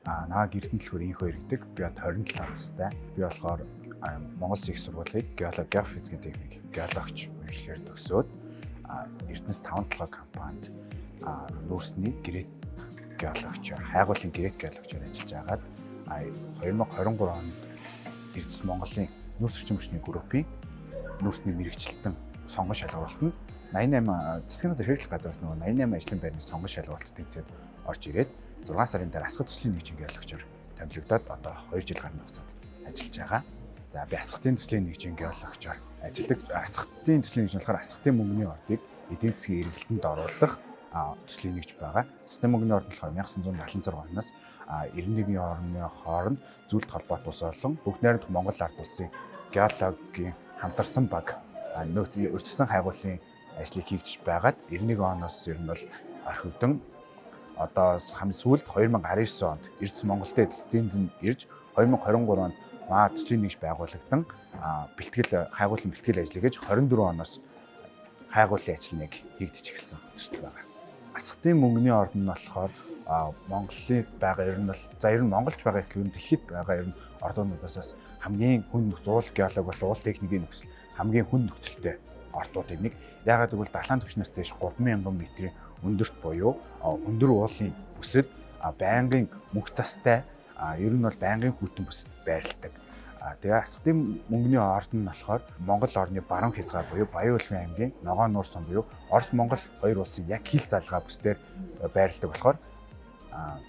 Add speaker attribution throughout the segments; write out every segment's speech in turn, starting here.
Speaker 1: Нааг Эрдэнэ дэлгүүр инхөө иргэдэг. Би одоо 27 настай. Би болохоор Монгол Улсын их сургуулийн геологи, геофизикийн техник, геологч мэргэжлэр төгсөөд Эрдэнэс 5-7 компанид нүүрсний гэрээт геологчоор, хайгуулын гэрээт геологчоор ажиллаж агаад 2023 онд Эрдэнэс Монголын нүүрс орчин хүчний группийн нүүрсний мэргэжилтэн сонгон шалгуулалтанд 88 засгийн газар хэрэглэх газраас нөгөө 88 ажлын байрны сонгон шалгуулалт тэмцээд орж ирээд 6 сарын дараа асхад төслийн нэгжийн геологчоор томилогдоод одоо 2 жил гаруй хугацаанд ажиллаж байгаа. За би асхтын төслийн нэгжийн геологчоор ажилладаг. Асхтын төслийн нэгж болохоор асхтын мөнгөний ордыг эдийн засгийн эргэлтэнд оруулах төслийн нэгж байгаа. Асхтын мөнгөний орд нь болохоор 1976 оноос 91 орны хооронд зүйлт холбоот улс болон бүгд найрамдах Монгол ард улсын геологийн хамтарсан баг урьдчилсан хайгуулын ажлыг хийж байгаад 91 оноос ер нь бол орхигдсон. Одоо хамгийн сүүлд 2019 онд Эрдэнэс Монголд лицензэн ирж 2023 онд төслийн нэгж байгуулагдсан бэлтгэл хайгуулын бэлтгэл ажлыг хийж 24 оноос хайгуулын ажлыг хийгдэж эхэлсэн төсөл байна. Асхтын мөнгөний орд нь болохоор Монголын байгаа ер нь бол ер нь монголч байгаа ихлээр дэлхийд байгаа ер нь ордуудаас хамгийн хүнд уул геолог бол уул техникийн нөхцөл хамгийн хүнд нөхцөлтэй ордуудын нэг. Яагаад гэвэл далайн түвшнээс дээш 3000 м-ийн өндөрт буюу өндөр уулын бүсэд байнгын мөх застай ер нь бол байнгын хүйтэн бүсэд байрладаг. Тэгээ асхтын мөнгөний орд нь болохоор Монгол орны баруун хязгаар буюу Баян-Улсын аймгийн Ногоон нуур сум буюу Орос Монгол хоёр улсын яг хил залгаа бүсдээр байрладаг болохоор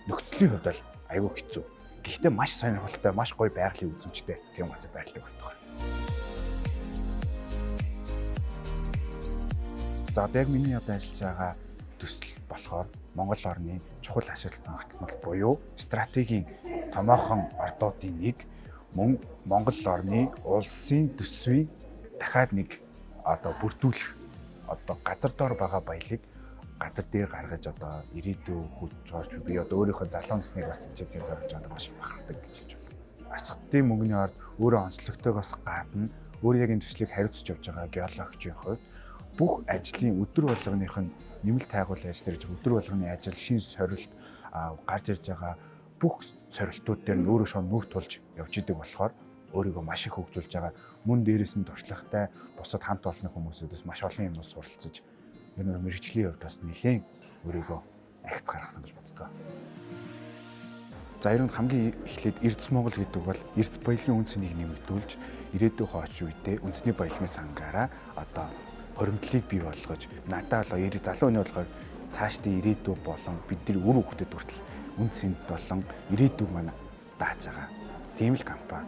Speaker 1: нөхцөлийн хувьд бол аюул хэцүү. Гэхдээ маш сонирхолтой, маш гоё байгалийн үзмжтэй тийм газар байрладаг байна. За яг миний одоо ажиллаж байгаа төсөл болохоор Монгол орны чухал ашиглалтын тогтмол буюу стратегийн томоохон ордуудын нэг мөн Монгол орны улсын төсвийн дахиад нэг одоо бүрдүүлэх одоо газар дор байгаа баялаг газар дээр гаргаж одоо ирээдүй хүч орж би одоо өөрийнхөө залуу насныг бас энэ тийм зорилж байгаа маш бахархдаг гэж хэлж байна. Асхтын мөнгөний орд өөрөө онцлогтойгоос гадна өөр яг энэ төслийг хариуцж явж байгаа геологчийн хувьд бүх ажлын өдөр болгоных нь нэмэлт хайгуулын ажил гэж өдөр болгоны ажил шин сорилт гарч ирж байгаа бүх сорилтууд дээр нь өөрөө шууд нүүр тулж явж идэг болохоор өөрийгөө маш их хөгжүүлж байгаа. Мөн дээрээс нь туршлагатай бусад хамт олонны хүмүүсүүдээс маш олон юмнууд суралцаж ер нь мэргэжлийн хувьд бас нэлээд өөрийгөө агц гаргасан гэж боддог. За ер нь хамгийн эхлээд Эрдэнэс Монгол гэдэг бол эрдэс баялагын үн цэнийг нэмэгдүүлж ирээдүйн хооч үедээ үндэсний баялагын сангаараа одоо хоримтлыг бий болгож надад бол залуу хүний болохоор цаашдын ирээдүй болон бидний үр хөвгөдөд хүртэл үн цэнд болон ирээдүйг манай дааж байгаа. Тийм л компани.